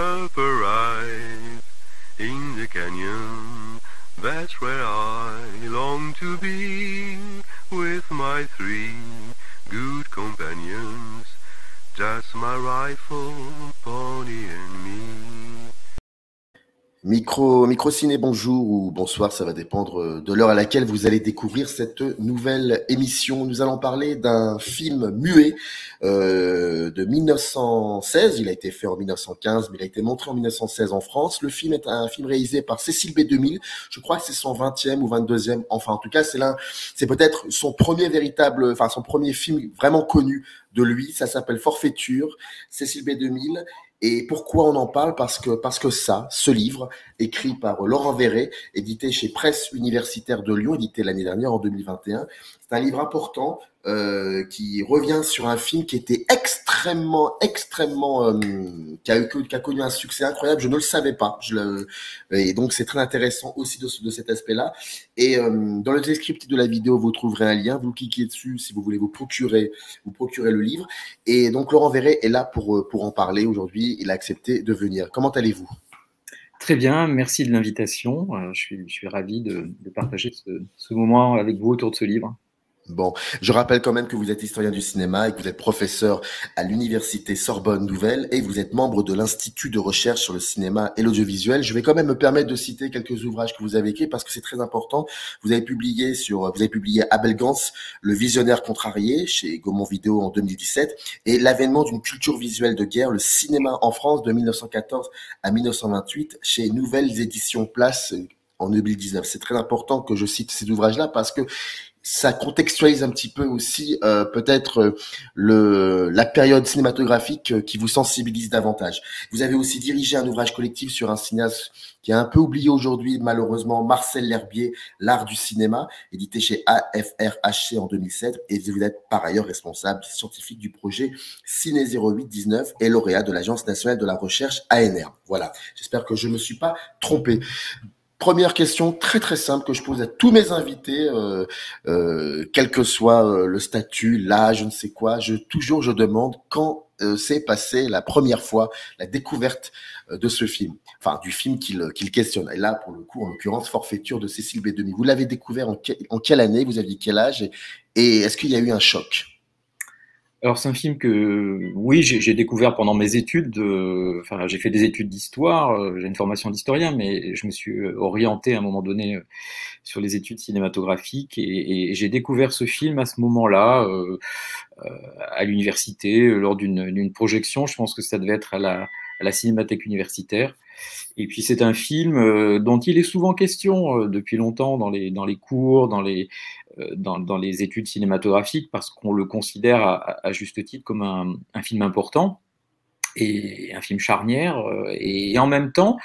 Upper eyes in the canyon, that's where I long to be, with my three good companions, just my rifle, pony and me. Micro ciné, bonjour ou bonsoir, ça va dépendre de l'heure à laquelle vous allez découvrir cette nouvelle émission. Nous allons parler d'un film muet de 1916. Il a été fait en 1915, mais il a été montré en 1916 en France. Le film est un film réalisé par Cécile B2000. Je crois que c'est son 20e ou 22e. Enfin, en tout cas, c'est peut-être son premier film vraiment connu de lui. Ça s'appelle Forfaiture, Cécile B2000. Et pourquoi on en parle? Parce que ce livre, écrit par Laurent Verret, édité chez Presse Universitaire de Lyon, édité l'année dernière en 2021, c'est un livre important qui revient sur un film qui était extrêmement, qui a connu un succès incroyable. Je ne le savais pas. Et donc c'est très intéressant aussi de cet aspect-là. Et dans le descriptif de la vidéo, vous trouverez un lien. Vous cliquez dessus si vous voulez vous procurer le livre. Et donc Laurent Verret est là pour en parler aujourd'hui. Il a accepté de venir. Comment allez-vous? Très bien, merci de l'invitation. Je suis ravi de partager ce moment avec vous autour de ce livre. Bon, je rappelle quand même que vous êtes historien du cinéma et que vous êtes professeur à l'université Sorbonne Nouvelle et vous êtes membre de l'Institut de recherche sur le cinéma et l'audiovisuel. Je vais quand même me permettre de citer quelques ouvrages que vous avez écrits parce que c'est très important. Vous avez publié Abel Gance, Le visionnaire contrarié chez Gaumont Vidéo en 2017 et L'avènement d'une culture visuelle de guerre, le cinéma en France de 1914 à 1928 chez Nouvelles Éditions Place en 2019. C'est très important que je cite ces ouvrages-là parce que ça contextualise un petit peu aussi peut-être la période cinématographique qui vous sensibilise davantage. Vous avez aussi dirigé un ouvrage collectif sur un cinéaste qui est un peu oublié aujourd'hui, malheureusement, Marcel L'Herbier, L'art du cinéma, édité chez AFRHC en 2007. Et vous êtes par ailleurs responsable scientifique du projet Ciné 0819 et lauréat de l'Agence nationale de la recherche ANR. Voilà, j'espère que je ne me suis pas trompé. Première question très très simple que je pose à tous mes invités, quel que soit le statut, l'âge, je ne sais quoi, je demande quand s'est passée la première fois la découverte de ce film, enfin du film qu'il questionne. Et là, pour le coup, en l'occurrence, Forfaiture de Cécile B2000. Vous l'avez découvert en quelle année? Vous aviez quel âge? Et est-ce qu'il y a eu un choc? Alors c'est un film que, oui, j'ai découvert pendant mes études. Enfin, j'ai fait des études d'histoire, j'ai une formation d'historien, mais je me suis orienté à un moment donné sur les études cinématographiques et j'ai découvert ce film à ce moment-là, à l'université, lors d'une projection. Je pense que ça devait être à la Cinémathèque universitaire. Et puis c'est un film dont il est souvent question depuis longtemps dans les cours, dans les études cinématographiques, parce qu'on le considère à juste titre comme un film important et un film charnière. Et en même temps,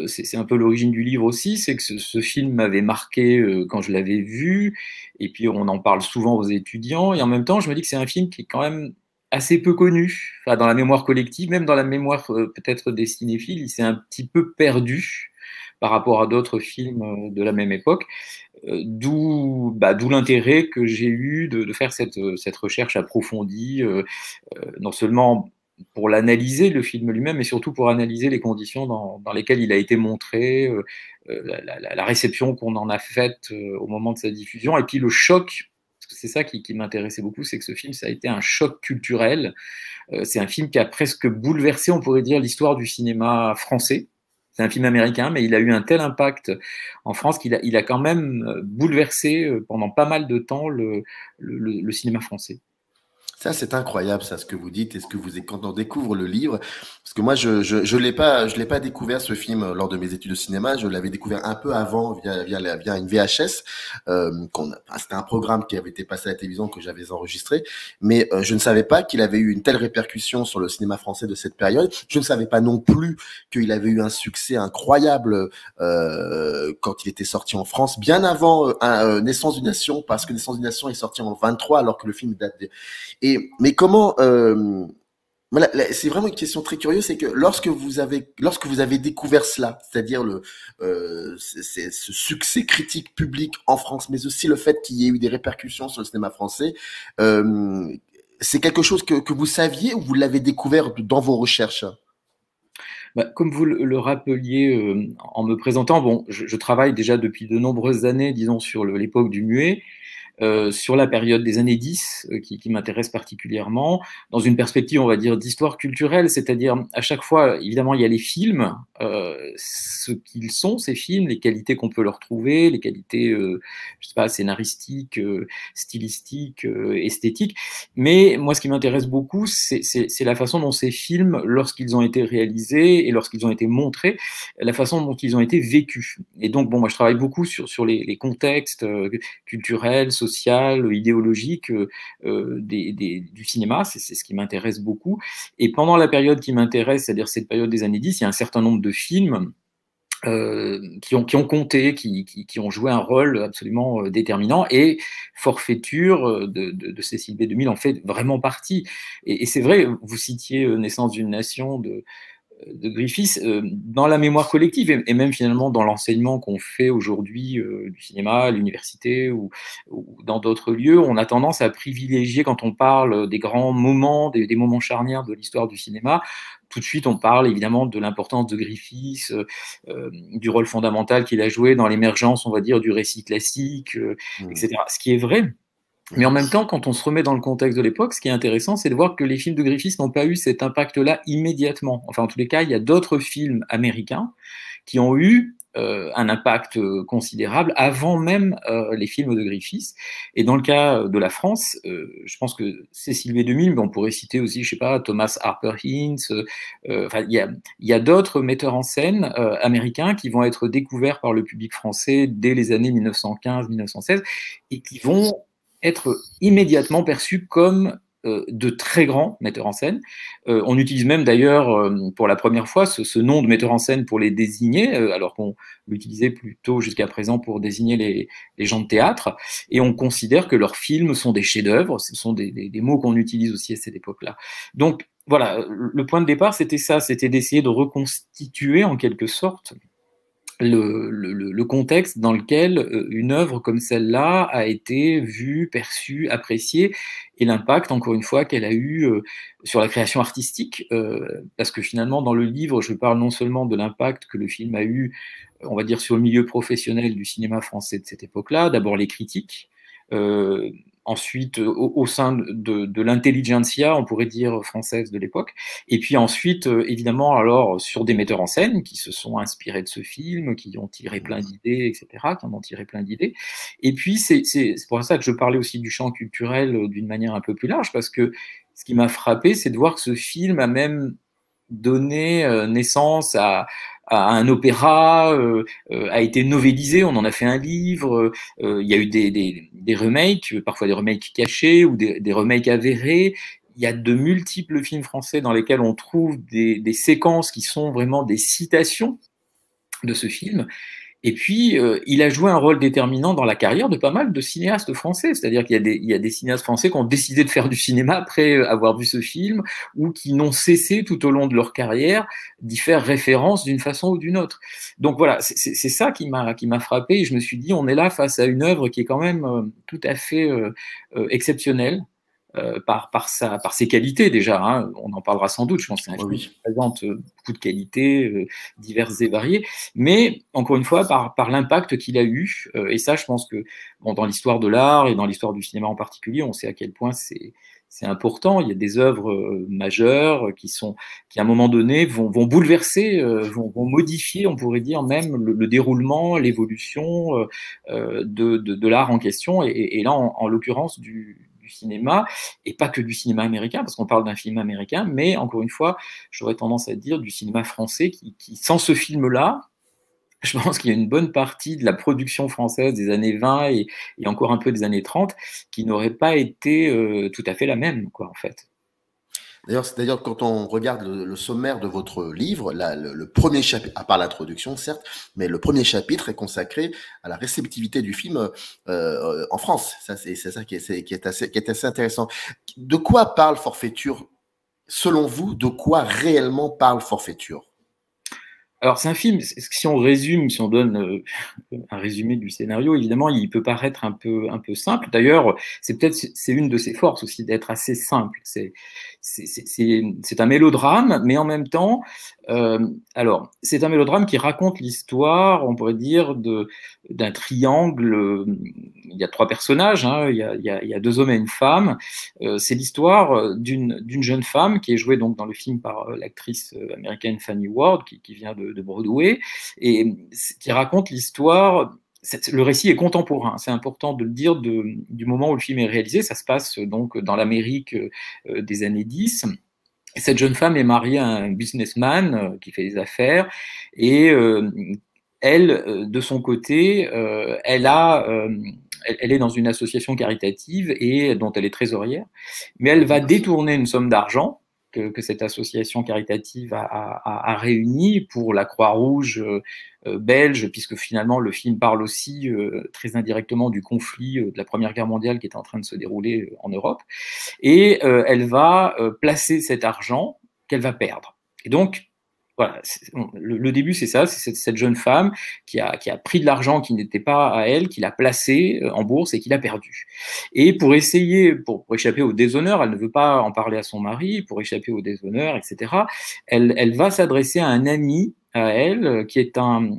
c'est un peu l'origine du livre aussi, c'est que ce film m'avait marqué quand je l'avais vu, et puis on en parle souvent aux étudiants, et en même temps je me dis que c'est un film qui est quand même assez peu connu, enfin, dans la mémoire collective, même dans la mémoire peut-être des cinéphiles, il s'est un petit peu perdu par rapport à d'autres films de la même époque, d'où l'intérêt que j'ai eu de faire cette recherche approfondie, non seulement pour l'analyser, le film lui-même, mais surtout pour analyser les conditions dans lesquelles il a été montré, la réception qu'on en a faite au moment de sa diffusion, et puis le choc, parce que c'est ça qui m'intéressait beaucoup, c'est que ce film, ça a été un choc culturel. C'est un film qui a presque bouleversé, on pourrait dire, l'histoire du cinéma français. C'est un film américain, mais il a eu un tel impact en France qu'il a quand même bouleversé pendant pas mal de temps le cinéma français. Ça, c'est incroyable, ça, ce que vous dites et ce que quand on découvre le livre. Parce que moi, je l'ai pas découvert, ce film, lors de mes études de cinéma. Je l'avais découvert un peu avant via une VHS, c'était un programme qui avait été passé à la télévision que j'avais enregistré. Mais, je ne savais pas qu'il avait eu une telle répercussion sur le cinéma français de cette période. Je ne savais pas non plus qu'il avait eu un succès incroyable, quand il était sorti en France, bien avant, Naissance d'une nation, parce que Naissance d'une nation est sorti en 23, alors que le film date mais comment voilà, c'est vraiment une question très curieuse, c'est que lorsque vous avez découvert cela, c'est-à-dire ce succès critique public en France, mais aussi le fait qu'il y ait eu des répercussions sur le cinéma français, c'est quelque chose que vous saviez ou vous l'avez découvert dans vos recherches? Bah, comme vous le rappeliez en me présentant, bon, je travaille déjà depuis de nombreuses années, disons, sur l'époque du muet. Sur la période des années 10, qui m'intéresse particulièrement, dans une perspective, on va dire, d'histoire culturelle, c'est-à-dire à chaque fois, évidemment, il y a les films, ce qu'ils sont, ces films, les qualités qu'on peut leur trouver, les qualités, je sais pas, scénaristiques, stylistiques, esthétiques. Mais moi, ce qui m'intéresse beaucoup, c'est la façon dont ces films, lorsqu'ils ont été réalisés et lorsqu'ils ont été montrés, la façon dont ils ont été vécus. Et donc, bon, moi, je travaille beaucoup sur les contextes culturels, social, idéologique du cinéma, c'est ce qui m'intéresse beaucoup. Et pendant la période qui m'intéresse, c'est-à-dire cette période des années 10, il y a un certain nombre de films qui ont compté, qui ont joué un rôle absolument déterminant, et Forfaiture de Cécile B2000 en fait vraiment partie. Et c'est vrai, vous citiez Naissance d'une nation de Griffiths, dans la mémoire collective et même finalement dans l'enseignement qu'on fait aujourd'hui du cinéma à l'université ou dans d'autres lieux, on a tendance à privilégier, quand on parle des grands moments, des moments charnières de l'histoire du cinéma, tout de suite on parle évidemment de l'importance de Griffiths, du rôle fondamental qu'il a joué dans l'émergence, on va dire, du récit classique, etc. Ce qui est vrai. Mais en même temps, quand on se remet dans le contexte de l'époque, ce qui est intéressant, c'est de voir que les films de Griffiths n'ont pas eu cet impact-là immédiatement. Enfin, en tous les cas, il y a d'autres films américains qui ont eu un impact considérable avant même les films de Griffiths. Et dans le cas de la France, je pense que Cécile B2000, mais on pourrait citer aussi, je sais pas, Thomas Harper Hintz. Enfin, il y a d'autres metteurs en scène américains qui vont être découverts par le public français dès les années 1915-1916 et qui vont être immédiatement perçus comme de très grands metteurs en scène. On utilise même d'ailleurs pour la première fois ce nom de metteur en scène pour les désigner, alors qu'on l'utilisait plutôt jusqu'à présent pour désigner les gens de théâtre, et on considère que leurs films sont des chefs-d'œuvre. Ce sont des mots qu'on utilise aussi à cette époque-là. Donc voilà, le point de départ, c'était ça, c'était d'essayer de reconstituer en quelque sorte le contexte dans lequel une œuvre comme celle-là a été vue, perçue, appréciée, et l'impact, encore une fois, qu'elle a eu sur la création artistique, parce que finalement, dans le livre, je parle non seulement de l'impact que le film a eu, on va dire, sur le milieu professionnel du cinéma français de cette époque-là, d'abord les critiques, ensuite au sein de l'intelligentsia, on pourrait dire, française de l'époque, et puis ensuite, évidemment, alors sur des metteurs en scène qui se sont inspirés de ce film, qui ont tiré plein d'idées, etc., qui en ont tiré plein d'idées. Et puis, c'est pour ça que je parlais aussi du champ culturel d'une manière un peu plus large, parce que ce qui m'a frappé, c'est de voir que ce film a même donné naissance à un opéra, a été novélisé, on en a fait un livre, il y a eu des remakes, parfois des remakes cachés ou des remakes avérés. Il y a de multiples films français dans lesquels on trouve des séquences qui sont vraiment des citations de ce film. Et puis, il a joué un rôle déterminant dans la carrière de pas mal de cinéastes français. C'est-à-dire qu'il y a des cinéastes français qui ont décidé de faire du cinéma après avoir vu ce film, ou qui n'ont cessé tout au long de leur carrière d'y faire référence d'une façon ou d'une autre. Donc voilà, c'est ça qui m'a frappé. Et je me suis dit, on est là face à une œuvre qui est quand même tout à fait exceptionnelle. Par ses qualités déjà, hein. On en parlera sans doute, je pense que c'est un film qui présente beaucoup de qualités diverses et variées, mais encore une fois par l'impact qu'il a eu, et ça je pense que bon, dans l'histoire de l'art et dans l'histoire du cinéma en particulier, on sait à quel point c'est important. Il y a des œuvres majeures qui à un moment donné vont bouleverser, vont modifier, on pourrait dire même le déroulement, l'évolution de l'art en question, et là en l'occurrence du cinéma, et pas que du cinéma américain, parce qu'on parle d'un film américain, mais encore une fois, j'aurais tendance à dire du cinéma français qui sans ce film-là, je pense qu'il y a une bonne partie de la production française des années 20 et encore un peu des années 30 qui n'aurait pas été tout à fait la même, quoi, en fait. D'ailleurs, quand on regarde le sommaire de votre livre, là, le premier chapitre, à part l'introduction, certes, mais le premier chapitre est consacré à la réceptivité du film en France. Ça, c'est ça qui est assez intéressant. De quoi parle Forfaiture? Selon vous, de quoi réellement parle Forfaiture? Alors, c'est un film, si on résume, si on donne un résumé du scénario, évidemment, il peut paraître un peu simple. D'ailleurs, c'est une de ses forces aussi d'être assez simple. C'est un mélodrame, mais en même temps, alors, c'est un mélodrame qui raconte l'histoire, on pourrait dire, d'un triangle. Il y a trois personnages, hein, il y a deux hommes et une femme. C'est l'histoire d'une jeune femme qui est jouée donc dans le film par l'actrice américaine Fanny Ward, qui vient de Broadway, et qui raconte l'histoire. Le récit est contemporain, c'est important de le dire, du moment où le film est réalisé. Ça se passe donc dans l'Amérique des années 10. Cette jeune femme est mariée à un businessman qui fait des affaires, et elle, de son côté, elle est dans une association caritative et dont elle est trésorière, mais elle va détourner une somme d'argent que cette association caritative a réunie pour la Croix-Rouge belge, puisque finalement le film parle aussi très indirectement du conflit de la Première Guerre mondiale qui est en train de se dérouler en Europe, et elle va placer cet argent qu'elle va perdre. Et donc, voilà, le début, c'est ça, c'est cette jeune femme qui a pris de l'argent qui n'était pas à elle, qui l'a placé en bourse et qui l'a perdu. Et pour essayer, pour échapper au déshonneur, elle ne veut pas en parler à son mari, pour échapper au déshonneur, etc., elle va s'adresser à un ami à elle, qui est un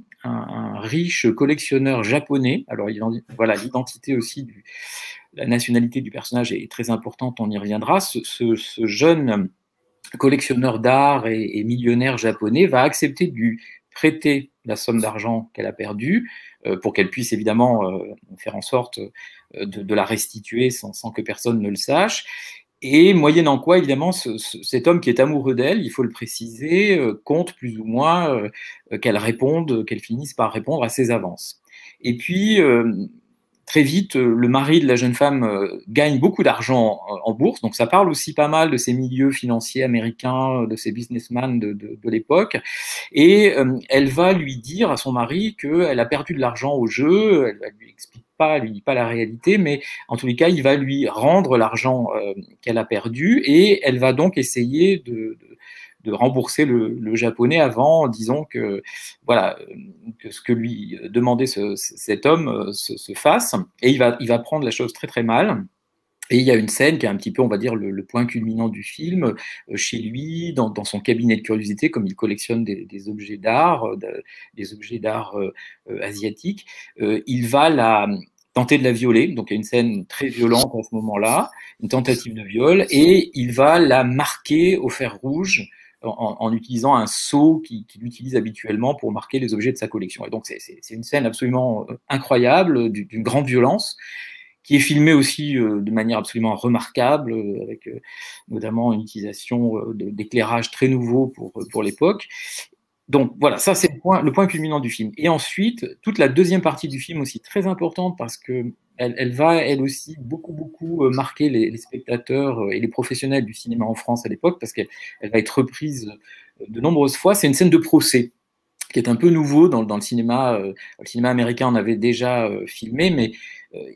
riche collectionneur japonais. Alors, voilà, l'identité aussi la nationalité du personnage est très importante, on y reviendra. Ce jeune collectionneur d'art et millionnaire japonais va accepter de lui prêter la somme d'argent qu'elle a perdue pour qu'elle puisse évidemment faire en sorte de la restituer sans que personne ne le sache. Et moyennant quoi, évidemment, cet homme qui est amoureux d'elle, il faut le préciser, compte plus ou moins qu'elle finisse par répondre à ses avances. Et puis, très vite, le mari de la jeune femme gagne beaucoup d'argent en bourse, donc ça parle aussi pas mal de ces milieux financiers américains, de ces businessmen de l'époque, et elle va lui dire à son mari qu'elle a perdu de l'argent au jeu, elle lui explique pas, elle lui dit pas la réalité, mais en tous les cas, il va lui rendre l'argent qu'elle a perdu, et elle va donc essayer de rembourser le japonais avant, disons que voilà, que ce que lui demandait cet homme se fasse, et il va prendre la chose très très mal. Et il y a une scène qui est un petit peu, on va dire, le point culminant du film, chez lui, dans son cabinet de curiosité, comme il collectionne des objets d'art, asiatiques, il va tenter de la violer, donc il y a une scène très violente à ce moment-là, une tentative de viol, et il va la marquer au fer rouge en utilisant un sceau qu'il utilise habituellement pour marquer les objets de sa collection. Et donc c'est une scène absolument incroyable, d'une grande violence, qui est filmée aussi de manière absolument remarquable, avec notamment une utilisation d'éclairage très nouveau pour l'époque. Donc voilà, ça c'est le point culminant du film. Et ensuite, toute la deuxième partie du film aussi très importante, parce que elle va elle aussi beaucoup marquer les spectateurs et les professionnels du cinéma en France à l'époque, parce qu'elle va être reprise de nombreuses fois. C'est une scène de procès qui est un peu nouveau dans le cinéma. Le cinéma américain en avait déjà filmé, mais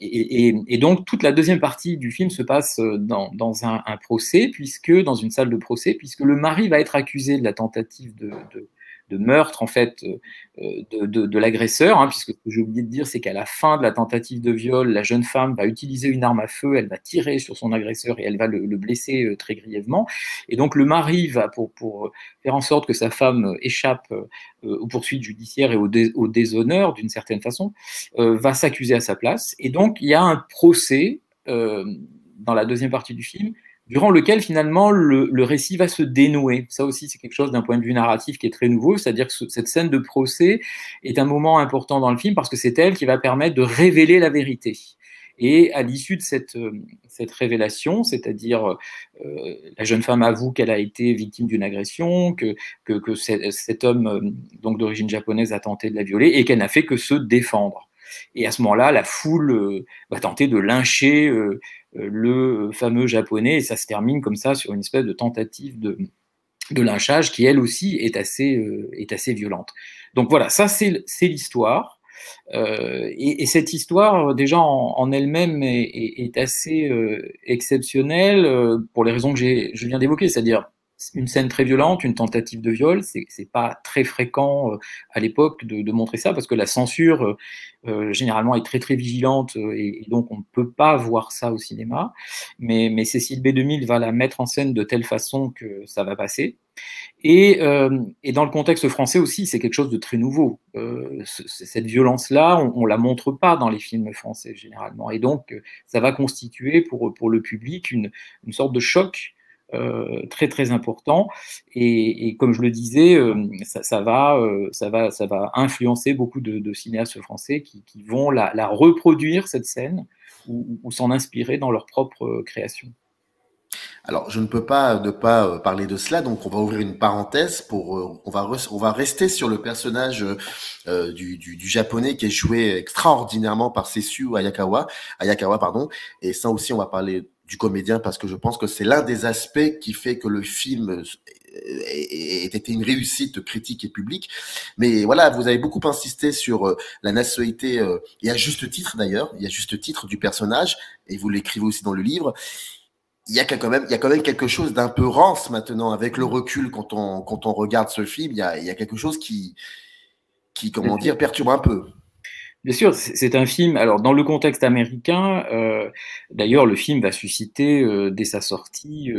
et donc toute la deuxième partie du film se passe dans un procès, dans une salle de procès, puisque le mari va être accusé de la tentative de meurtre en fait de l'agresseur, hein, puisque ce que j'ai oublié de dire, c'est qu'à la fin de la tentative de viol, la jeune femme va utiliser une arme à feu, elle va tirer sur son agresseur et elle va le blesser très grièvement. Et donc le mari va, pour faire en sorte que sa femme échappe aux poursuites judiciaires et au déshonneur d'une certaine façon, va s'accuser à sa place. Et donc il y a un procès dans la deuxième partie du film, durant lequel finalement le récit va se dénouer. Ça aussi, c'est quelque chose d'un point de vue narratif qui est très nouveau, c'est-à-dire que cette scène de procès est un moment important dans le film parce que c'est elle qui va permettre de révéler la vérité. Et à l'issue de cette révélation, c'est-à-dire la jeune femme avoue qu'elle a été victime d'une agression, que cet homme donc d'origine japonaise a tenté de la violer et qu'elle n'a fait que se défendre. Et à ce moment-là, la foule va tenter de lyncher le fameux japonais, et ça se termine comme ça sur une espèce de tentative de lynchage qui, elle aussi, est assez violente. Donc voilà, ça c'est l'histoire. Et cette histoire, déjà en elle-même, est assez exceptionnelle pour les raisons que je viens d'évoquer, c'est-à-dire une scène très violente, une tentative de viol. C'est pas très fréquent à l'époque de montrer ça, parce que la censure généralement est très très vigilante, et donc on ne peut pas voir ça au cinéma. Mais Cécile B2000 va la mettre en scène de telle façon que ça va passer. Et dans le contexte français aussi, c'est quelque chose de très nouveau. Cette violence-là, on la montre pas dans les films français généralement. Et donc, ça va constituer pour le public une sorte de choc très très important. Et comme je le disais, ça va influencer beaucoup de cinéastes français qui vont la reproduire, cette scène, ou s'en inspirer dans leur propre création. Alors, je ne peux pas ne pas parler de cela, donc on va ouvrir une parenthèse on va rester sur le personnage du japonais qui est joué extraordinairement par Sessue Hayakawa, pardon. Et ça aussi, on va parler du comédien parce que je pense que c'est l'un des aspects qui fait que le film ait été une réussite critique et publique. Mais voilà, vous avez beaucoup insisté sur la nationalité, et à juste titre d'ailleurs, il y a juste titre du personnage, et vous l'écrivez aussi dans le livre. Il y a quand même quelque chose d'un peu rance maintenant, avec le recul, quand on regarde ce film, il y a quelque chose qui, comment dire, perturbe un peu. Bien sûr, c'est un film. Alors, dans le contexte américain, d'ailleurs, le film va susciter dès sa sortie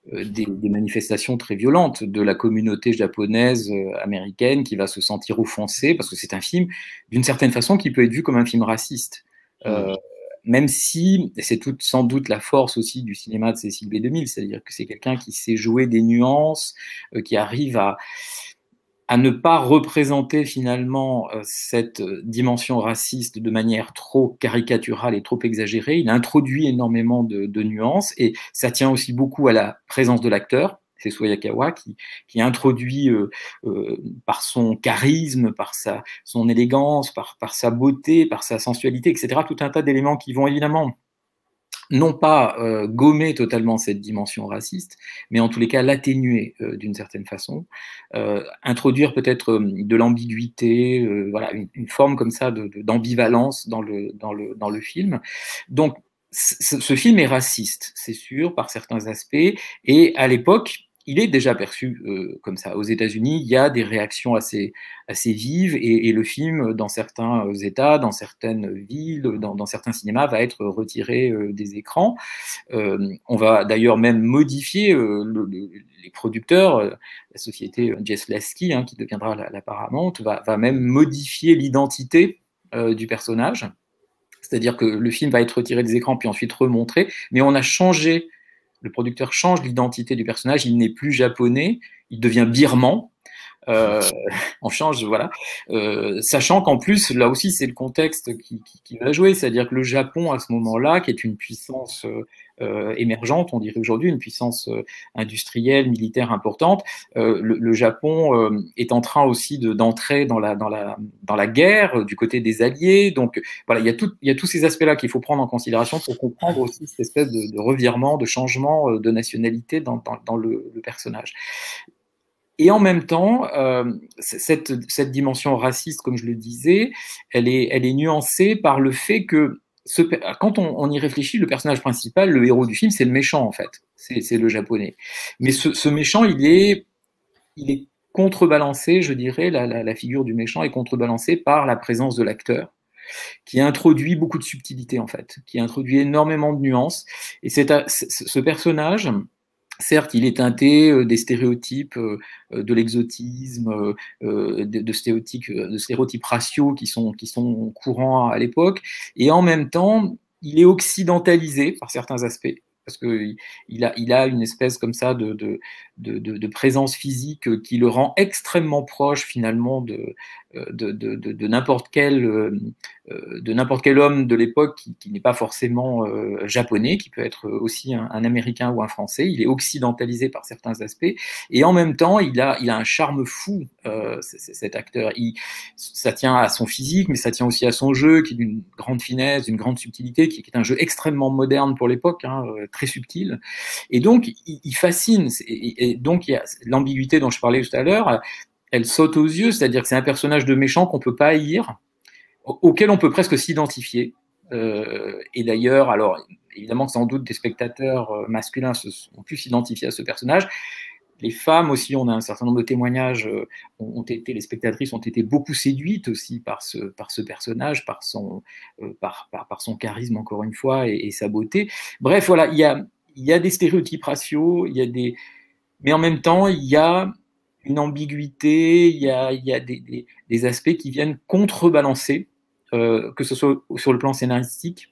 des manifestations très violentes de la communauté japonaise américaine, qui va se sentir offensée, parce que c'est un film, d'une certaine façon, qui peut être vu comme un film raciste. Même si c'est sans doute la force aussi du cinéma de Cécile B2000, c'est-à-dire que c'est quelqu'un qui sait jouer des nuances, qui arrive à ne pas représenter finalement cette dimension raciste de manière trop caricaturale et trop exagérée. Il introduit énormément de nuances, et ça tient aussi beaucoup à la présence de l'acteur. C'est Hayakawa qui introduit par son charisme, par son élégance, par sa beauté, par sa sensualité, etc., tout un tas d'éléments qui vont évidemment non pas gommer totalement cette dimension raciste, mais en tous les cas l'atténuer d'une certaine façon, introduire peut-être de l'ambiguïté, voilà, une forme comme ça d'ambivalence dans le film. Donc ce film est raciste, c'est sûr, par certains aspects, et à l'époque, il est déjà perçu comme ça. Aux États-Unis, il y a des réactions assez vives, et le film, dans certains États, dans certaines villes, dans certains cinémas, va être retiré des écrans. On va d'ailleurs même modifier les producteurs, la société Jess Lasky, qui deviendra la Paramount, va même modifier l'identité du personnage. C'est-à-dire que le film va être retiré des écrans puis ensuite remontré, mais on a changé. Le producteur change l'identité du personnage, il n'est plus japonais, il devient birman. On change, voilà. Sachant qu'en plus, là aussi, c'est le contexte qui va jouer, c'est-à-dire que le Japon, à ce moment-là, qui est une puissance émergente, on dirait aujourd'hui, une puissance industrielle, militaire importante, le Japon est en train aussi d'entrer dans la guerre du côté des alliés. Donc voilà, il y a tous ces aspects-là qu'il faut prendre en considération pour comprendre aussi cette espèce de revirement, de changement de nationalité dans le personnage. Et en même temps, cette dimension raciste, comme je le disais, elle est nuancée par le fait que quand on y réfléchit, le personnage principal, le héros du film, c'est le méchant en fait, c'est le japonais. Mais ce méchant, il est contrebalancé, je dirais, la figure du méchant est contrebalancée par la présence de l'acteur, qui introduit beaucoup de subtilité en fait, qui introduit énormément de nuances. Et ce personnage, certes, il est teinté des stéréotypes, de l'exotisme, de stéréotypes raciaux qui sont courants à l'époque, et en même temps, il est occidentalisé par certains aspects, parce qu'il a une espèce comme ça de présence physique qui le rend extrêmement proche finalement de n'importe quel homme de l'époque qui n'est pas forcément japonais, qui peut être aussi un Américain ou un Français. Il est occidentalisé par certains aspects, et en même temps, il a un charme fou, cet acteur. Ça tient à son physique, mais ça tient aussi à son jeu, qui est d'une grande finesse, d'une grande subtilité, qui est un jeu extrêmement moderne pour l'époque, très subtil. Et donc, il fascine. Et donc, il y a l'ambiguïté dont je parlais tout à l'heure, elle saute aux yeux, c'est-à-dire que c'est un personnage de méchant qu'on ne peut pas haïr, auquel on peut presque s'identifier. Et d'ailleurs, alors évidemment que sans doute des spectateurs masculins ont pu s'identifier à ce personnage. les femmes aussi, on a un certain nombre de témoignages, les spectatrices ont été beaucoup séduites aussi par ce personnage, par son charisme encore une fois et sa beauté. Bref, voilà, il y a des stéréotypes raciaux, mais en même temps, il y a une ambiguïté, il y a des aspects qui viennent contrebalancer, que ce soit sur le plan scénaristique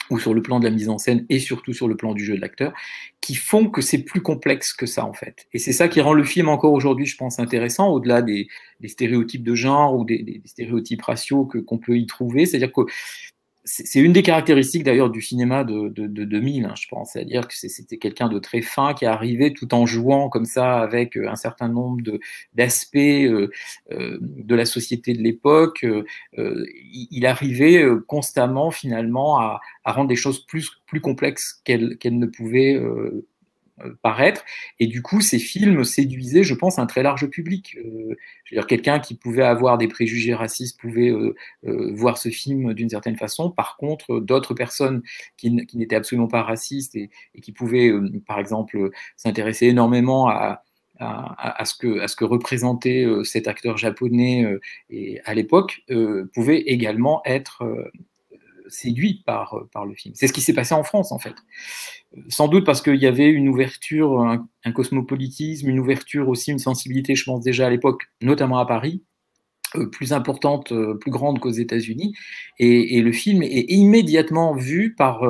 ou sur le plan de la mise en scène et surtout sur le plan du jeu de l'acteur, qui font que c'est plus complexe que ça en fait. Et c'est ça qui rend le film encore aujourd'hui, je pense, intéressant, au-delà des stéréotypes de genre ou des stéréotypes raciaux qu'on peut y trouver. C'est-à-dire que c'est une des caractéristiques d'ailleurs du cinéma de 2000, hein, je pense. C'est-à-dire que c'était quelqu'un de très fin qui est arrivé tout en jouant comme ça avec un certain nombre d'aspects de la société de l'époque. Il arrivait constamment finalement à rendre les choses plus complexes qu'elles ne pouvaient paraître. Et du coup, ces films séduisaient, je pense, un très large public. Je veux dire, quelqu'un qui pouvait avoir des préjugés racistes pouvait voir ce film d'une certaine façon. Par contre, d'autres personnes qui n'étaient absolument pas racistes et qui pouvaient, par exemple, s'intéresser énormément à ce que représentait cet acteur japonais et à l'époque, pouvaient également être séduits par le film. C'est ce qui s'est passé en France, en fait. Sans doute parce qu'il y avait une ouverture, un cosmopolitisme, une ouverture aussi, une sensibilité, je pense déjà à l'époque, notamment à Paris, plus importante, plus grande qu'aux États-Unis. Et le film est immédiatement vu par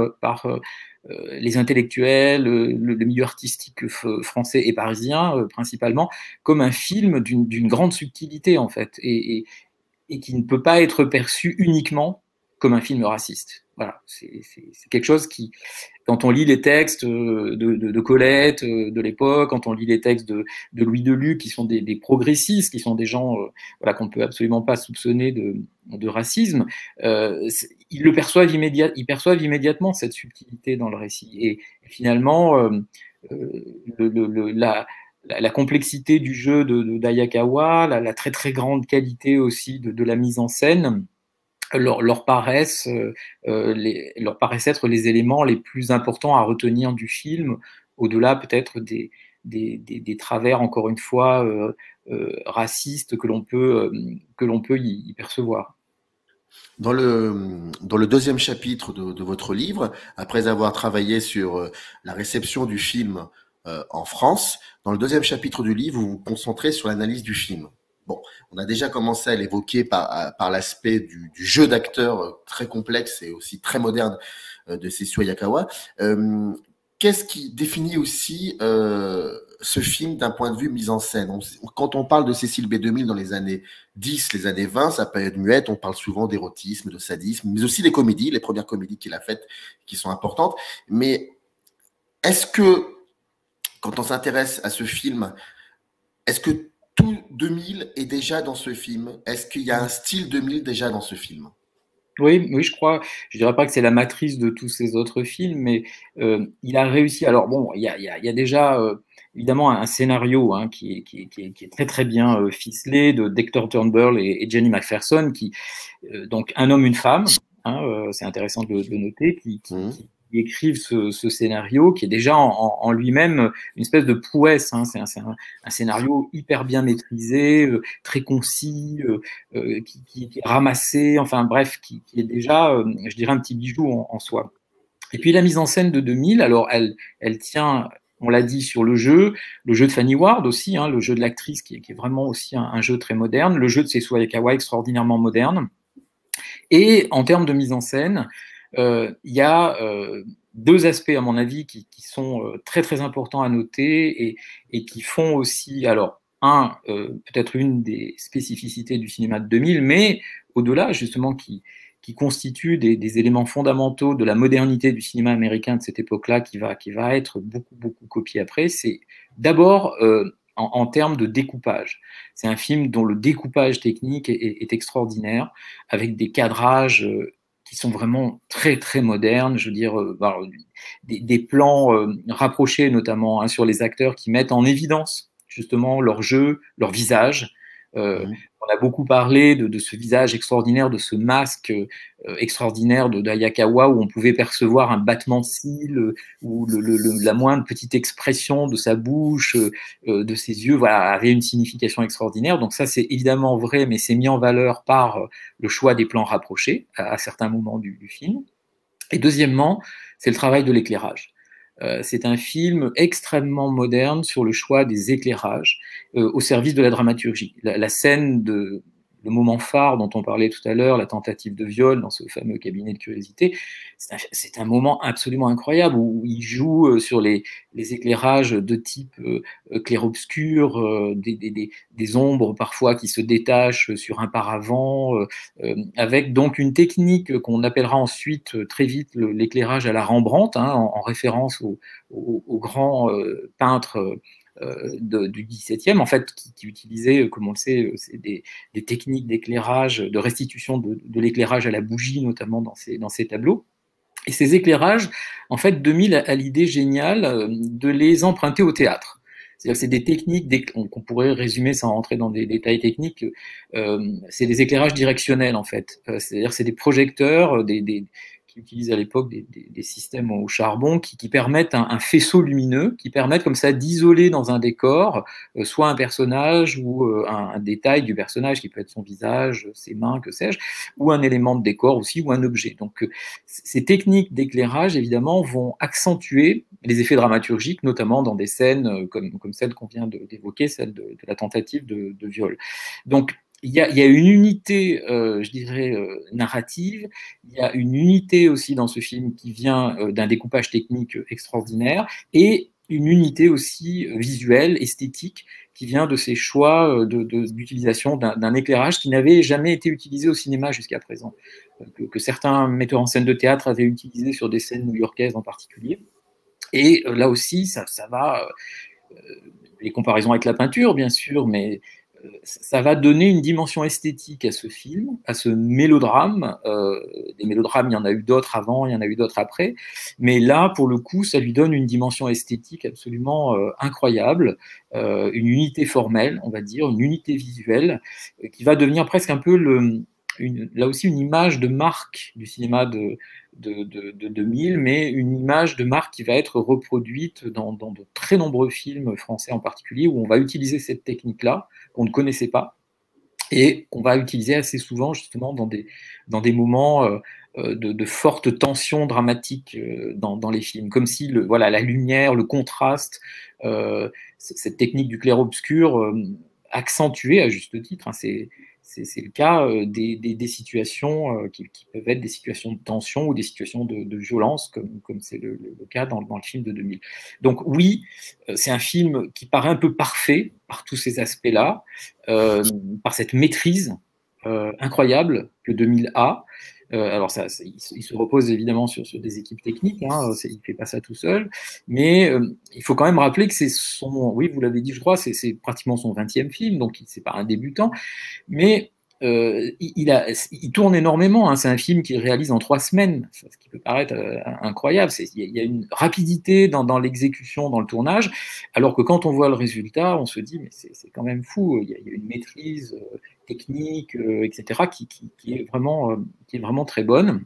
les intellectuels, le milieu artistique français et parisien principalement, comme un film d'une grande subtilité, en fait, et qui ne peut pas être perçu uniquement comme un film raciste. Voilà, c'est quelque chose qui, quand on lit les textes de Colette de l'époque, quand on lit les textes de Louis Deluc, qui sont des progressistes, qui sont des gens voilà, qu'on ne peut absolument pas soupçonner de racisme, ils perçoivent immédiatement cette subtilité dans le récit. Et finalement, la complexité du jeu d'Ayakawa, la très très grande qualité aussi de la mise en scène, leur paraissent être les éléments les plus importants à retenir du film, au-delà peut-être des travers, encore une fois, racistes que l'on peut y percevoir. Dans le deuxième chapitre de votre livre, après avoir travaillé sur la réception du film en France, dans le deuxième chapitre du livre, vous vous concentrez sur l'analyse du film. Bon, on a déjà commencé à l'évoquer par l'aspect du jeu d'acteur très complexe et aussi très moderne de Sessue Hayakawa. Qu'est-ce qui définit aussi ce film d'un point de vue mise en scène? Quand on parle de Cécile B2000 dans les années 10, les années 20, sa période muette, on parle souvent d'érotisme, de sadisme, mais aussi des comédies, les premières comédies qu'il a faites qui sont importantes. Mais est-ce que, quand on s'intéresse à ce film, est-ce que tout 2000 est déjà dans ce film? Est-ce qu'il y a un style 2000 déjà dans ce film? Oui, je crois. Je dirais pas que c'est la matrice de tous ces autres films, mais il a réussi. Alors bon, il y a déjà évidemment un scénario hein, qui est très très bien ficelé de Hector Turnbull et Jenny McPherson, donc un homme, une femme. Hein, c'est intéressant de noter, qui écrivent ce scénario qui est déjà en lui-même une espèce de prouesse. Hein. C'est un scénario hyper bien maîtrisé, très concis, qui est ramassé, enfin bref, qui est déjà, je dirais, un petit bijou en soi. Et puis la mise en scène de 2000, alors elle tient, on l'a dit, sur le jeu de Fanny Ward aussi, hein, le jeu de l'actrice qui est vraiment aussi un jeu très moderne, le jeu de Sessue Hayakawa extraordinairement moderne. Et en termes de mise en scène, il y a deux aspects, à mon avis, qui sont très très importants à noter et qui font aussi, alors, peut-être une des spécificités du cinéma de 2000, mais au-delà, justement, qui constituent des éléments fondamentaux de la modernité du cinéma américain de cette époque-là, qui va être beaucoup, beaucoup copié après. C'est d'abord en termes de découpage. C'est un film dont le découpage technique est extraordinaire, avec des cadrages qui sont vraiment très très modernes, je veux dire des plans rapprochés notamment hein, sur les acteurs qui mettent en évidence justement leur jeu, leur visage, On a beaucoup parlé de ce visage extraordinaire, de ce masque extraordinaire d'Ayakawa, où on pouvait percevoir un battement de cils ou la moindre petite expression de sa bouche, de ses yeux, voilà, avait une signification extraordinaire. Donc ça, c'est évidemment vrai, mais c'est mis en valeur par le choix des plans rapprochés à certains moments du film. Et deuxièmement, c'est le travail de l'éclairage. C'est un film extrêmement moderne sur le choix des éclairages au service de la dramaturgie. La scène le moment phare dont on parlait tout à l'heure, la tentative de viol dans ce fameux cabinet de curiosité, c'est un moment absolument incroyable où il joue sur les éclairages de type clair-obscur, des ombres parfois qui se détachent sur un paravent, avec donc une technique qu'on appellera ensuite très vite l'éclairage à la Rembrandt, hein, en référence au grand peintre du XVIIe, en fait, qui utilisait, comme on le sait, des techniques d'éclairage, de restitution de l'éclairage à la bougie, notamment dans ces tableaux. Et ces éclairages, en fait, 2000 a l'idée géniale de les emprunter au théâtre. C'est-à-dire que c'est des techniques qu'on pourrait résumer sans rentrer dans des détails techniques. C'est des éclairages directionnels, en fait. C'est-à-dire c'est des projecteurs, qui utilisent à l'époque des systèmes au charbon qui permettent un faisceau lumineux, qui permettent comme ça d'isoler dans un décor soit un personnage ou un détail du personnage qui peut être son visage, ses mains, que sais-je, ou un élément de décor aussi, ou un objet. Donc ces techniques d'éclairage, évidemment, vont accentuer les effets dramaturgiques, notamment dans des scènes comme celle qu'on vient d'évoquer, celle de la tentative de viol. Donc, il y a une unité, je dirais, narrative, il y a une unité aussi dans ce film qui vient d'un découpage technique extraordinaire, et une unité aussi visuelle, esthétique, qui vient de ces choix d'utilisation d'un éclairage qui n'avait jamais été utilisé au cinéma jusqu'à présent, que certains metteurs en scène de théâtre avaient utilisé sur des scènes new-yorkaises en particulier. Et là aussi, ça va, les comparaisons avec la peinture, bien sûr, mais ça va donner une dimension esthétique à ce film, à ce mélodrame. Des mélodrames, il y en a eu d'autres avant, il y en a eu d'autres après. Mais là, pour le coup, ça lui donne une dimension esthétique absolument incroyable, une unité formelle, on va dire, une unité visuelle, qui va devenir presque un peu là aussi une image de marque du cinéma de 2000, mais une image de marque qui va être reproduite dans de très nombreux films français en particulier, où on va utiliser cette technique-là, qu'on ne connaissait pas, et qu'on va utiliser assez souvent justement dans des moments de forte tension dramatique dans les films, comme si la lumière, le contraste, cette technique du clair-obscur accentuée à juste titre, hein, c'est le cas des situations qui peuvent être des situations de tension ou des situations de violence, comme c'est le cas dans le film de 2000. Donc oui, c'est un film qui paraît un peu parfait par tous ces aspects-là, par cette maîtrise incroyable que 2000 a. Alors il se repose évidemment sur des équipes techniques, hein, il ne fait pas ça tout seul, mais il faut quand même rappeler que oui, vous l'avez dit, je crois, c'est pratiquement son 20e film, donc c'est pas un débutant, mais il tourne énormément, hein, c'est un film qu'il réalise en 3 semaines, ce qui peut paraître incroyable, il y a une rapidité dans l'exécution, dans le tournage, alors que quand on voit le résultat, on se dit, mais c'est quand même fou, il y a une maîtrise technique, etc., qui est vraiment très bonne.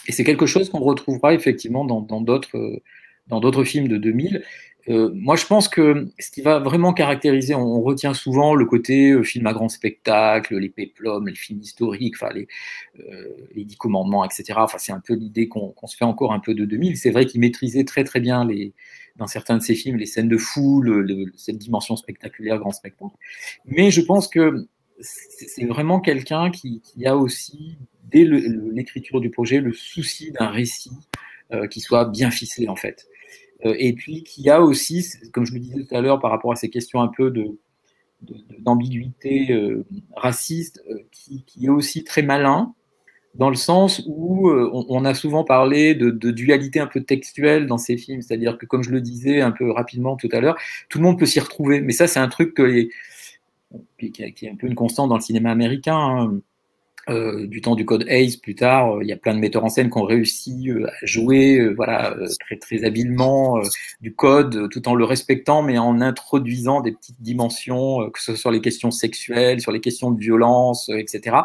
Et c'est quelque chose qu'on retrouvera effectivement dans d'autres films de 2000. Moi, je pense que ce qui va vraiment caractériser, on retient souvent le côté film à grand spectacle, les péplums, les films historiques, enfin les 10 commandements, etc. Enfin, c'est un peu l'idée qu'on se fait encore un peu de 2000. C'est vrai qu'il maîtrisait très très bien dans certains de ses films les scènes de foule, cette dimension spectaculaire, grand spectacle. Mais je pense que c'est vraiment quelqu'un qui a aussi, dès l'écriture du projet, le souci d'un récit qui soit bien ficelé, en fait. Et puis qui a aussi, comme je le disais tout à l'heure, par rapport à ces questions un peu d'ambiguïté raciste, qui est aussi très malin, dans le sens où on a souvent parlé de dualité un peu textuelle dans ces films, c'est-à-dire que, comme je le disais un peu rapidement tout à l'heure, tout le monde peut s'y retrouver. Mais ça, c'est un truc qui est un peu une constante dans le cinéma américain, hein. du temps du code Hays plus tard, il y a plein de metteurs en scène qui ont réussi à jouer voilà, très, très habilement du code tout en le respectant, mais en introduisant des petites dimensions, que ce soit sur les questions sexuelles, sur les questions de violence, etc.,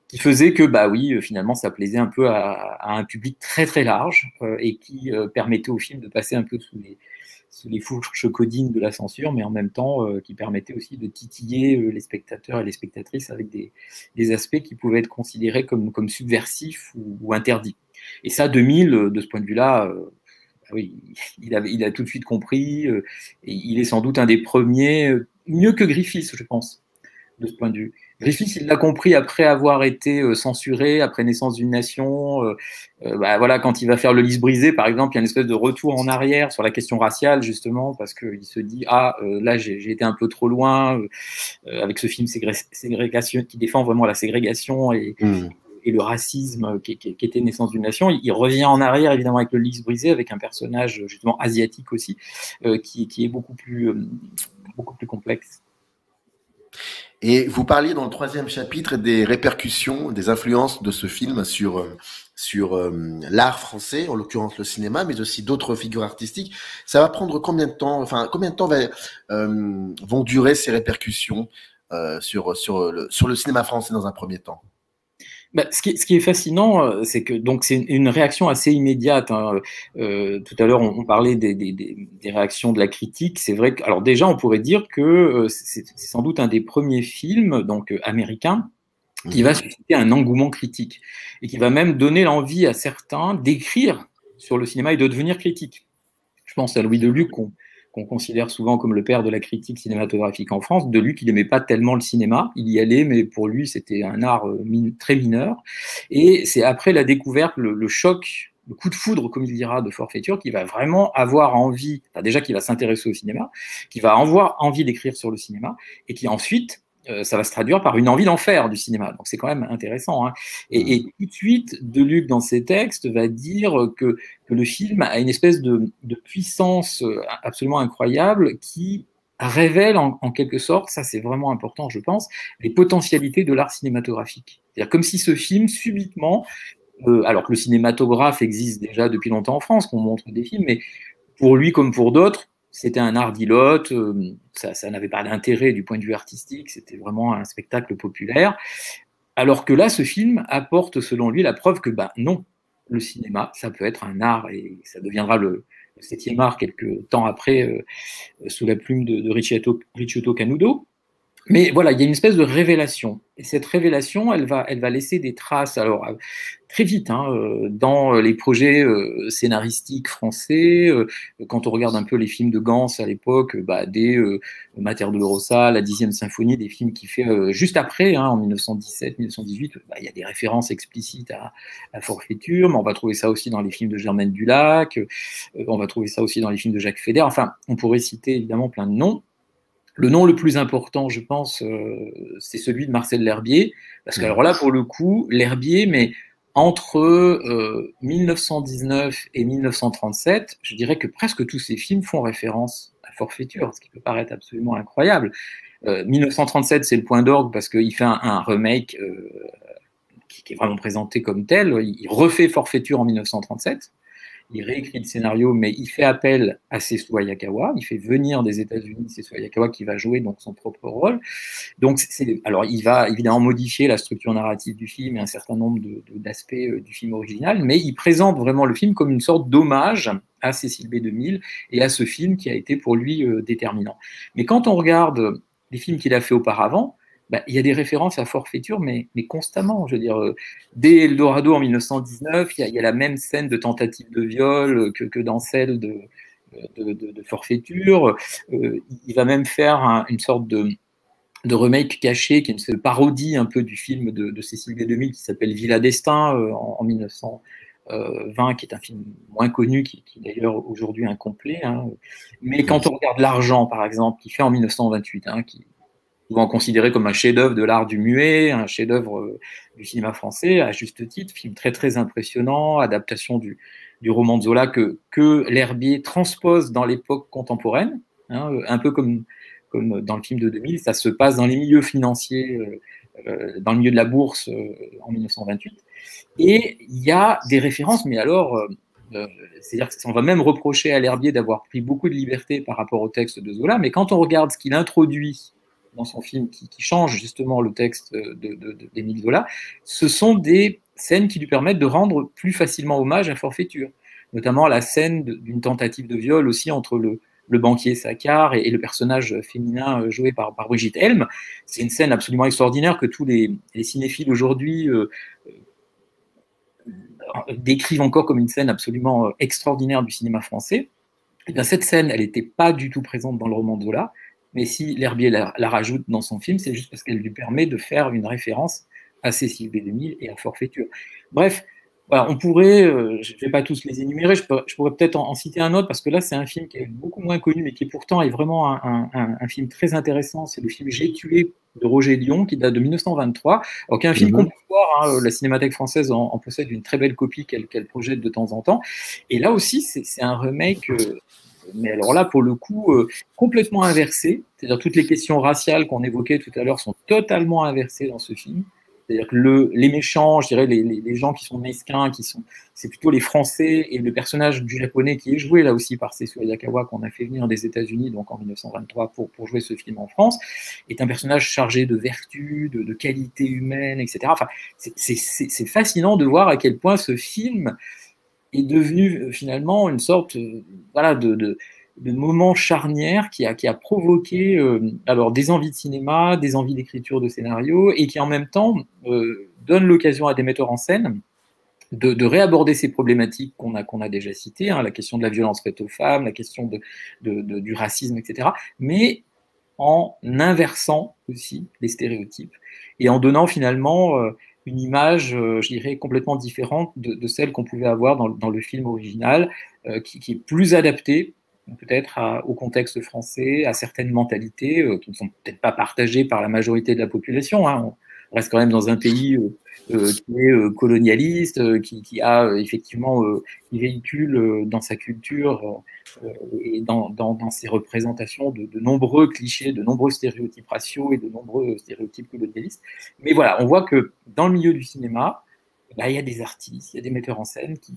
qui faisait que, bah oui, finalement, ça plaisait un peu à un public très très large et qui permettait au film de passer un peu sous les fourches codines de la censure, mais en même temps qui permettait aussi de titiller les spectateurs et les spectatrices avec des aspects qui pouvaient être considérés comme subversifs ou interdits. Et ça, 2000, de ce point de vue-là, oui, il a tout de suite compris, et il est sans doute un des premiers, mieux que Griffiths, je pense, de ce point de vue. Griffiths, il l'a compris après avoir été censuré, après Naissance d'une nation. Bah, voilà, quand il va faire Le Lys brisé, par exemple, il y a une espèce de retour en arrière sur la question raciale, justement, parce qu'il se dit là, j'ai été un peu trop loin avec ce film ségrégation qui défend vraiment la ségrégation et le racisme qui était Naissance d'une nation. Il revient en arrière, évidemment, avec Le Lys brisé, avec un personnage, justement, asiatique aussi, qui est beaucoup plus complexe. Et vous parliez dans le 3e chapitre des répercussions, des influences de ce film sur l'art français, en l'occurrence le cinéma, mais aussi d'autres figures artistiques. Ça va prendre combien de temps, vont durer ces répercussions sur le cinéma français dans un premier temps? Bah, ce qui est fascinant, c'est que donc c'est une réaction assez immédiate. Hein. Tout à l'heure, on parlait des réactions de la critique. C'est vrai que, alors déjà, on pourrait dire que c'est sans doute un des premiers films donc américains qui va susciter un engouement critique et qui va même donner l'envie à certains d'écrire sur le cinéma et de devenir critique. Je pense à Louis Deluc, qu'on considère souvent comme le père de la critique cinématographique en France. Deluc, il n'aimait pas tellement le cinéma, il y allait, mais pour lui, c'était un art très mineur. Et c'est après la découverte, le choc, le coup de foudre, comme il dira, de Forfaiture, qui va vraiment avoir envie, enfin déjà qui va s'intéresser au cinéma, qui va avoir envie d'écrire sur le cinéma, et qui ensuite, ça va se traduire par une envie d'en faire du cinéma. Donc c'est quand même intéressant. Hein. Et tout de suite, Deluc, dans ses textes, va dire que le film a une espèce de puissance absolument incroyable qui révèle en quelque sorte, ça c'est vraiment important je pense, les potentialités de l'art cinématographique. C'est-à-dire comme si ce film, subitement, alors que le cinématographe existe déjà depuis longtemps en France, qu'on montre des films, mais pour lui comme pour d'autres, c'était un art d'îlote, ça n'avait pas d'intérêt du point de vue artistique, c'était vraiment un spectacle populaire. Alors que là, ce film apporte, selon lui, la preuve que, non, le cinéma, ça peut être un art, et ça deviendra le 7e art quelques temps après, sous la plume de Ricciotto Canudo. Mais voilà, il y a une espèce de révélation. Et cette révélation, elle va laisser des traces, alors très vite, hein, dans les projets scénaristiques français. Quand on regarde un peu les films de Gans à l'époque, des Mater Dolorosa, la 10e symphonie, des films qu'il fait juste après, hein, en 1917-1918, il y a des références explicites à Forfaiture, mais on va trouver ça aussi dans les films de Germaine Dulac, on va trouver ça aussi dans les films de Jacques Feder. Enfin, on pourrait citer évidemment plein de noms. Le nom le plus important, je pense, c'est celui de Marcel L'Herbier, parce que alors là, pour le coup, L'Herbier, mais entre 1919 et 1937, je dirais que presque tous ces films font référence à Forfaiture, ce qui peut paraître absolument incroyable. 1937, c'est le point d'orgue parce qu'il fait un remake qui est vraiment présenté comme tel. Il refait Forfaiture en 1937. Il réécrit le scénario, mais il fait appel à Sessue Hayakawa. Il fait venir des États-Unis Sessue Hayakawa qui va jouer donc son propre rôle. Donc, alors, il va évidemment modifier la structure narrative du film et un certain nombre d'aspects du film original, mais il présente vraiment le film comme une sorte d'hommage à Cécile B2000 et à ce film qui a été pour lui déterminant. Mais quand on regarde les films qu'il a fait auparavant, il y a des références à Forfaiture, mais constamment. Je veux dire, dès Eldorado en 1919, il y a la même scène de tentative de viol que dans celle de Forfaiture. Il va même faire une sorte de remake caché, qui est une parodie un peu du film de Cécile B2000 qui s'appelle Villa Destin en 1920, qui est un film moins connu, qui est d'ailleurs aujourd'hui incomplet. Hein. Mais quand on regarde L'Argent, par exemple, qu'il fait en 1928, hein, qui souvent considéré comme un chef-d'œuvre de l'art du muet, un chef-d'œuvre du cinéma français, à juste titre, film très très impressionnant, adaptation du roman de Zola que L'Herbier transpose dans l'époque contemporaine, hein, un peu comme dans le film de 2000, ça se passe dans les milieux financiers dans le milieu de la bourse en 1928. Et il y a des références, mais alors, c'est-à-dire qu'on va même reprocher à L'Herbier d'avoir pris beaucoup de liberté par rapport au texte de Zola, mais quand on regarde ce qu'il introduit dans son film, qui change justement le texte d'Émile Zola, ce sont des scènes qui lui permettent de rendre plus facilement hommage à Forfaiture, notamment la scène d'une tentative de viol aussi entre le banquier Saccard et le personnage féminin joué par Brigitte Helm. C'est une scène absolument extraordinaire que tous les cinéphiles aujourd'hui décrivent encore comme une scène absolument extraordinaire du cinéma français. Et bien, cette scène, elle n'était pas du tout présente dans le roman de Zola, mais si L'Herbier la rajoute dans son film, c'est juste parce qu'elle lui permet de faire une référence à Cécile B2000 et à Forfaiture. Bref, voilà, on pourrait, je ne vais pas tous les énumérer, je pourrais peut-être en citer un autre, parce que là, c'est un film qui est beaucoup moins connu, mais qui pourtant est vraiment un film très intéressant. C'est le film J'ai tué de Roger Dion, qui date de 1923, alors qui est un film qu'on peut voir, hein, la Cinémathèque française en possède une très belle copie qu'elle projette de temps en temps. Et là aussi, c'est un remake, mais alors là, pour le coup, complètement inversé. C'est-à-dire toutes les questions raciales qu'on évoquait tout à l'heure sont totalement inversées dans ce film. C'est-à-dire que les méchants, je dirais les gens qui sont mesquins, c'est plutôt les Français, et le personnage du Japonais qui est joué là aussi par Sessue Hayakawa, qu'on a fait venir des États-Unis donc en 1923 pour jouer ce film en France, est un personnage chargé de vertu, de qualité humaine, etc. Enfin, c'est fascinant de voir à quel point ce film est devenu finalement une sorte voilà, de moment charnière qui a provoqué alors des envies de cinéma, des envies d'écriture de scénario, et qui en même temps donne l'occasion à des metteurs en scène de réaborder ces problématiques qu'on a déjà citées, hein, la question de la violence faite aux femmes, la question du racisme, etc., mais en inversant aussi les stéréotypes et en donnant finalement une image, je dirais, complètement différente de celle qu'on pouvait avoir dans le film original, qui est plus adaptée peut-être au contexte français, à certaines mentalités qui ne sont peut-être pas partagées par la majorité de la population. Hein. On reste quand même dans un pays qui est colonialiste, qui a effectivement, qui véhicule dans sa culture et dans ses représentations de nombreux clichés, de nombreux stéréotypes raciaux et de nombreux stéréotypes colonialistes. Mais voilà, on voit que dans le milieu du cinéma, là, il y a des artistes, il y a des metteurs en scène qui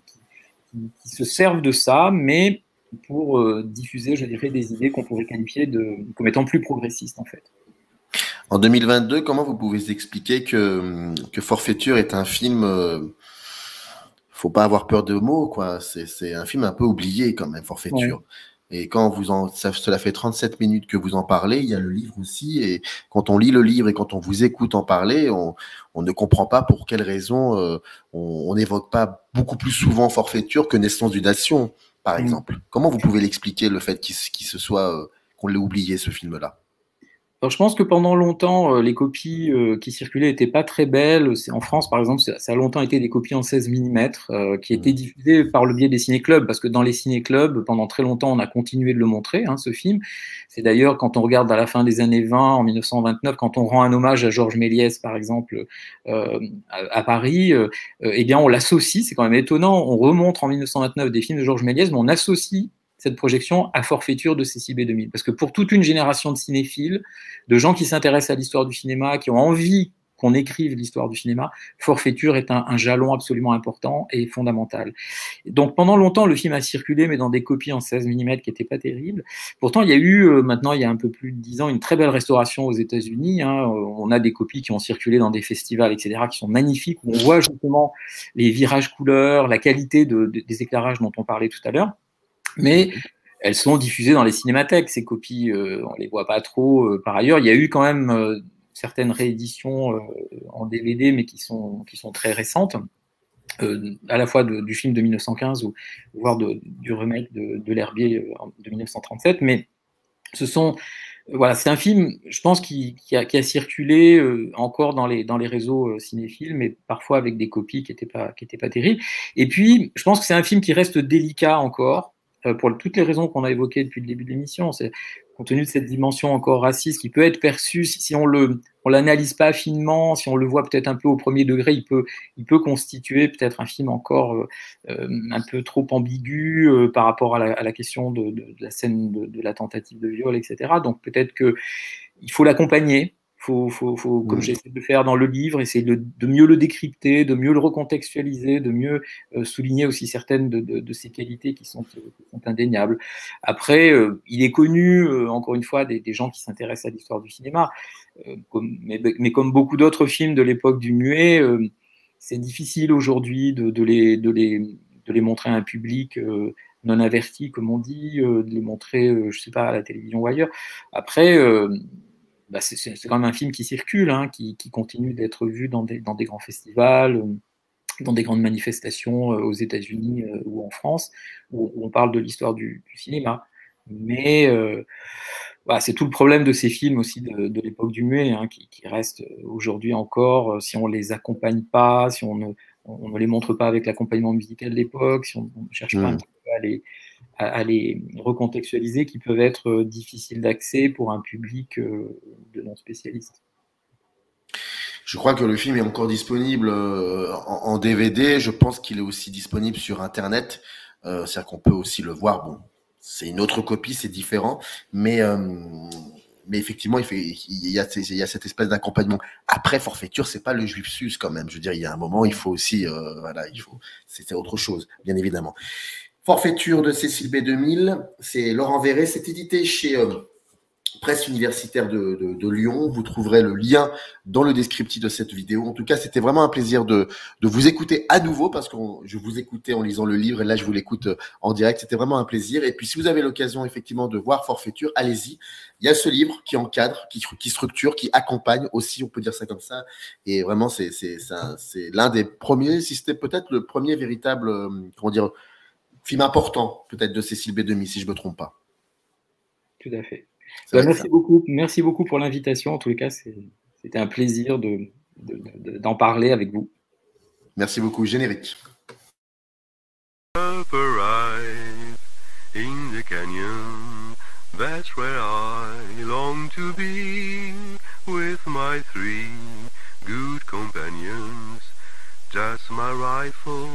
se servent de ça, mais pour diffuser, je dirais, des idées qu'on pourrait qualifier comme étant plus progressistes, en fait. En 2022, comment vous pouvez expliquer que Forfaiture est un film, faut pas avoir peur de mots, quoi. C'est un film un peu oublié quand même, Forfaiture. Ouais. Et quand cela fait 37 minutes que vous en parlez, il y a le livre aussi, et quand on lit le livre et quand on vous écoute en parler, on ne comprend pas pour quelles raisons on n'évoque pas beaucoup plus souvent Forfaiture que Naissance d'une nation, par exemple. Comment vous pouvez l'expliquer, le fait qu'on l'ait oublié, ce film-là? Alors, je pense que pendant longtemps, les copies qui circulaient n'étaient pas très belles. En France, par exemple, ça a longtemps été des copies en 16 mm qui étaient diffusées par le biais des ciné-clubs, parce que dans les ciné-clubs, pendant très longtemps, on a continué de le montrer, hein, ce film. C'est d'ailleurs, quand on regarde à la fin des années 20, en 1929, quand on rend un hommage à Georges Méliès, par exemple, à Paris, eh bien, on l'associe, c'est quand même étonnant, on remontre en 1929 des films de Georges Méliès, mais on associe cette projection à Forfaiture de Cécile B2000. Parce que pour toute une génération de cinéphiles, de gens qui s'intéressent à l'histoire du cinéma, qui ont envie qu'on écrive l'histoire du cinéma, Forfaiture est un jalon absolument important et fondamental. Donc pendant longtemps, le film a circulé, mais dans des copies en 16 mm qui n'étaient pas terribles. Pourtant, il y a eu, maintenant, il y a un peu plus de 10 ans, une très belle restauration aux États-Unis. Hein. On a des copies qui ont circulé dans des festivals, etc., qui sont magnifiques, où on voit justement les virages couleurs, la qualité des éclairages dont on parlait tout à l'heure. Mais elles sont diffusées dans les cinémathèques, ces copies, on ne les voit pas trop par ailleurs. Il y a eu quand même certaines rééditions en DVD, mais qui sont très récentes, à la fois du film de 1915, voire du remake de L'Herbier de 1937. Mais voilà, c'est un film, je pense, qui a circulé encore dans les réseaux cinéphiles, mais parfois avec des copies qui n'étaient pas terribles. Et puis, je pense que c'est un film qui reste délicat encore, pour toutes les raisons qu'on a évoquées depuis le début de l'émission. C'est compte tenu de cette dimension encore raciste qui peut être perçue, si on l'analyse pas finement, si on le voit peut-être un peu au premier degré, il peut constituer peut-être un film encore un peu trop ambigu par rapport à la question de la scène de la tentative de viol, etc. Donc peut-être qu'il faut l'accompagner. Il Comme j'essaie de le faire dans le livre, essayer de mieux le décrypter, de mieux le recontextualiser, de mieux souligner aussi certaines de ses qualités qui sont indéniables. Après, il est connu, encore une fois, des gens qui s'intéressent à l'histoire du cinéma, mais comme beaucoup d'autres films de l'époque du muet, c'est difficile aujourd'hui de les montrer à un public non averti, comme on dit, de les montrer, je sais pas, à la télévision ou ailleurs. Après, c'est quand même un film qui circule, hein, qui continue d'être vu dans des grands festivals, dans des grandes manifestations aux États-Unis ou en France, où on parle de l'histoire du cinéma. Mais c'est tout le problème de ces films aussi de l'époque du muet, hein, qui restent aujourd'hui encore, si on les accompagne pas, si on ne les montre pas avec l'accompagnement musical de l'époque, si on ne cherche pas un petit peu à les recontextualiser, qui peuvent être difficiles d'accès pour un public de non-spécialistes. Je crois que le film est encore disponible en DVD. Je pense qu'il est aussi disponible sur Internet. C'est-à-dire qu'on peut aussi le voir. Bon, c'est une autre copie, c'est différent. Mais effectivement, il y a cette espèce d'accompagnement. Après, forfaiture, c'est pas le juif sus quand même. Je veux dire, il y a un moment, il faut aussi, c'est autre chose, bien évidemment. Forfaiture de Cécile B. 2000, c'est Laurent Verret. C'est édité chez Presse universitaire de Lyon. Vous trouverez le lien dans le descriptif de cette vidéo. En tout cas, c'était vraiment un plaisir de vous écouter à nouveau, parce que je vous écoutais en lisant le livre et là, je vous l'écoute en direct. C'était vraiment un plaisir. Et puis, si vous avez l'occasion effectivement de voir Forfaiture, allez-y. Il y a ce livre qui encadre, qui structure, qui accompagne aussi, on peut dire ça comme ça. Et vraiment, c'est l'un des premiers, si c'était peut-être le premier véritable, film important, peut-être, de Cécile B. 2000, si je ne me trompe pas. Tout à fait. Merci beaucoup pour l'invitation. En tous les cas, c'était un plaisir d'en parler avec vous. Merci beaucoup. Générique. Up arrive in the canyon, that's where I long to be, with my 3 good companions, just my rifle